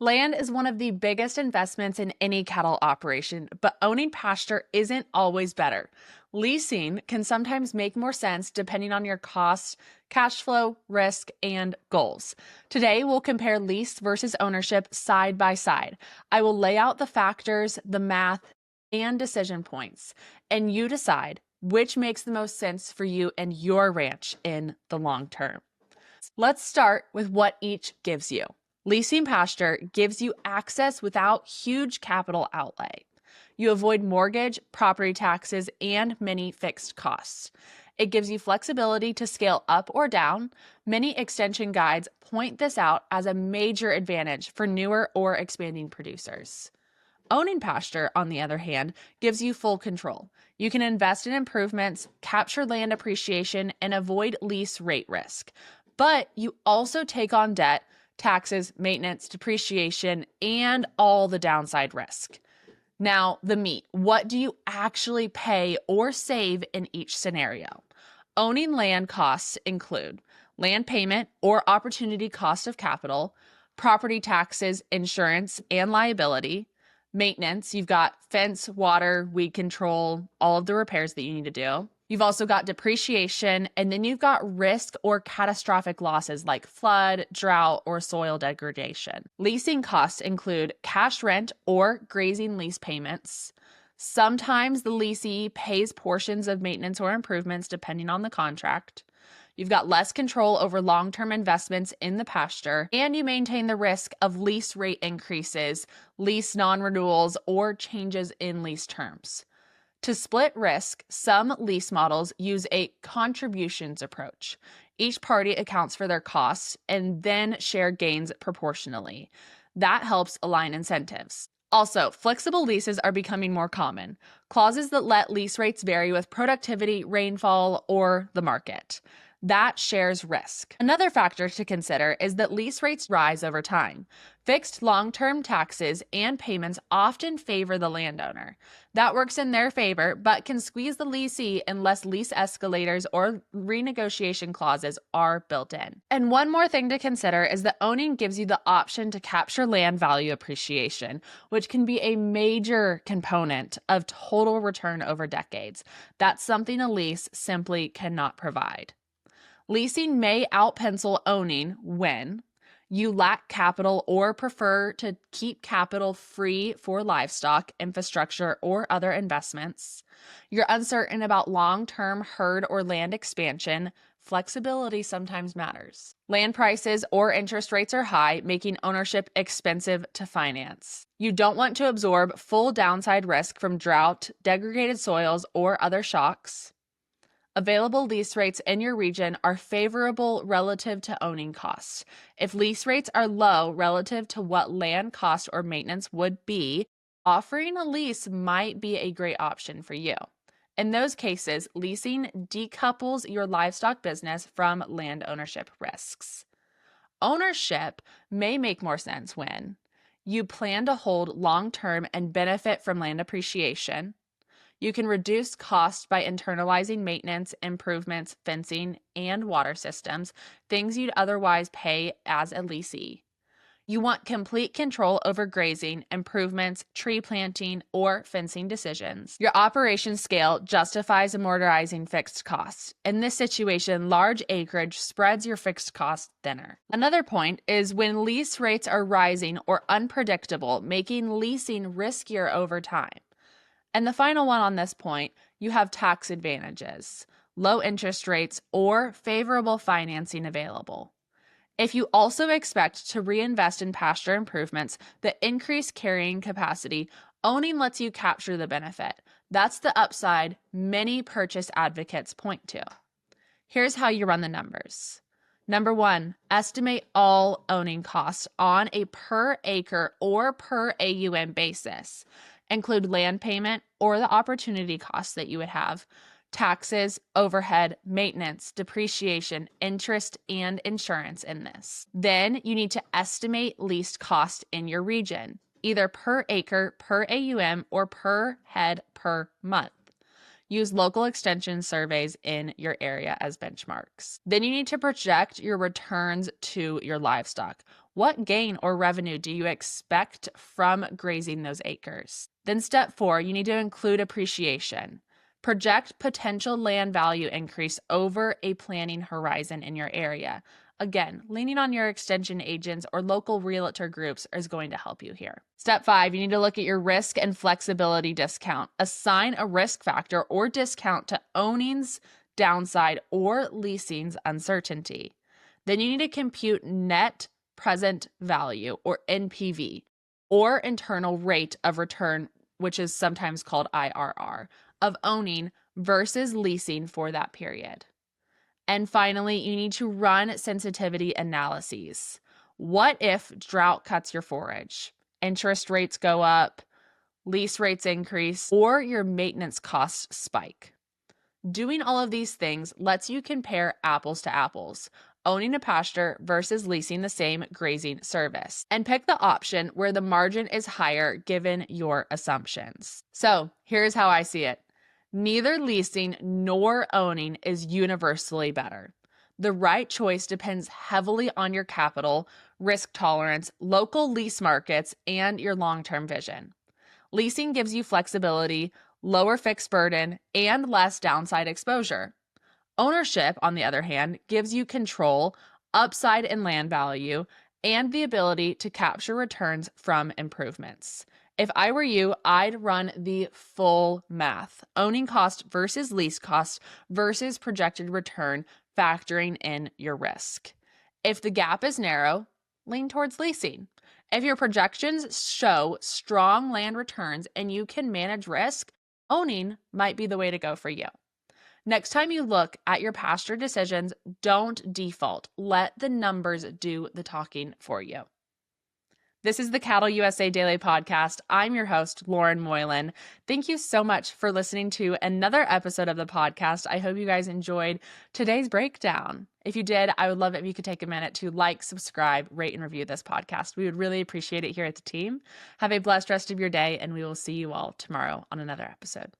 Land is one of the biggest investments in any cattle operation, but owning pasture isn't always better. Leasing can sometimes make more sense depending on your costs, cash flow, risk, and goals. Today, we'll compare lease versus ownership side by side. I will lay out the factors, the math, and decision points, and you decide which makes the most sense for you and your ranch in the long term. Let's start with what each gives you. Leasing pasture gives you access without huge capital outlay. You avoid mortgage, property taxes, and many fixed costs. It gives you flexibility to scale up or down. Many extension guides point this out as a major advantage for newer or expanding producers. Owning pasture, on the other hand, gives you full control. You can invest in improvements, capture land appreciation, and avoid lease rate risk. But you also take on debt, taxes, maintenance, depreciation, and all the downside risk. Now, the meat. What do you actually pay or save in each scenario? Owning land costs include land payment or opportunity cost of capital, property taxes, insurance, and liability. Maintenance, you've got fence, water, weed control, all of the repairs that you need to do. You've also got depreciation, and then you've got risk or catastrophic losses like flood, drought, or soil degradation. Leasing costs include cash rent or grazing lease payments. Sometimes the leasee pays portions of maintenance or improvements depending on the contract. You've got less control over long-term investments in the pasture, and you maintain the risk of lease rate increases, lease non-renewals, or changes in lease terms. To split risk, some lease models use a contributions approach. Each party accounts for their costs and then share gains proportionally. That helps align incentives. Also, flexible leases are becoming more common. Clauses that let lease rates vary with productivity, rainfall, or the market. That shares risk. Another factor to consider is that lease rates rise over time. Fixed long-term taxes and payments often favor the landowner. That works in their favor, but can squeeze the leasee unless lease escalators or renegotiation clauses are built in. And one more thing to consider is that owning gives you the option to capture land value appreciation, which can be a major component of total return over decades. That's something a lease simply cannot provide. Leasing may outpencil owning when you lack capital or prefer to keep capital free for livestock, infrastructure, or other investments. You're uncertain about long-term herd or land expansion. Flexibility sometimes matters. Land prices or interest rates are high, making ownership expensive to finance. You don't want to absorb full downside risk from drought, degraded soils, or other shocks. Available lease rates in your region are favorable relative to owning costs. If lease rates are low relative to what land cost or maintenance would be, offering a lease might be a great option for you. In those cases, leasing decouples your livestock business from land ownership risks. Ownership may make more sense when you plan to hold long-term and benefit from land appreciation. You can reduce costs by internalizing maintenance, improvements, fencing, and water systems, things you'd otherwise pay as a leasee. You want complete control over grazing, improvements, tree planting, or fencing decisions. Your operation scale justifies amortizing fixed costs. In this situation, large acreage spreads your fixed costs thinner. Another point is when lease rates are rising or unpredictable, making leasing riskier over time. And the final one on this point, you have tax advantages, low interest rates, or favorable financing available. If you also expect to reinvest in pasture improvements that increase carrying capacity, owning lets you capture the benefit. That's the upside many purchase advocates point to. Here's how you run the numbers. Number one, estimate all owning costs on a per acre or per AUM basis. Include land payment or the opportunity costs that you would have, taxes, overhead, maintenance, depreciation, interest, and insurance in this. Then you need to estimate leased cost in your region, either per acre, per AUM, or per head per month. Use local extension surveys in your area as benchmarks. Then you need to project your returns to your livestock. What gain or revenue do you expect from grazing those acres? Then step 4, you need to include appreciation. Project potential land value increase over a planning horizon in your area. Again, leaning on your extension agents or local realtor groups is going to help you here. Step 5, you need to look at your risk and flexibility discount. Assign a risk factor or discount to owning's downside or leasing's uncertainty. Then you need to compute net present value or NPV or internal rate of return, which is sometimes called IRR, of owning versus leasing for that period. And finally, you need to run sensitivity analyses. What if drought cuts your forage, interest rates go up, lease rates increase, or your maintenance costs spike? Doing all of these things lets you compare apples to apples, owning a pasture versus leasing the same grazing service, and pick the option where the margin is higher given your assumptions. So here's how I see it. Neither leasing nor owning is universally better. The right choice depends heavily on your capital, risk tolerance, local lease markets, and your long-term vision. Leasing gives you flexibility, lower fixed burden, and less downside exposure. Ownership, on the other hand, gives you control, upside in land value, and the ability to capture returns from improvements. If I were you, I'd run the full math, owning cost versus lease cost versus projected return, factoring in your risk. If the gap is narrow, lean towards leasing. If your projections show strong land returns and you can manage risk, owning might be the way to go for you. Next time you look at your pasture decisions, don't default. Let the numbers do the talking for you. This is the CattleUSA Daily Podcast. I'm your host, Lauren Moylan. Thank you so much for listening to another episode of the podcast. I hope you guys enjoyed today's breakdown. If you did, I would love it if you could take a minute to like, subscribe, rate, and review this podcast. We would really appreciate it here at the team. Have a blessed rest of your day, and we will see you all tomorrow on another episode.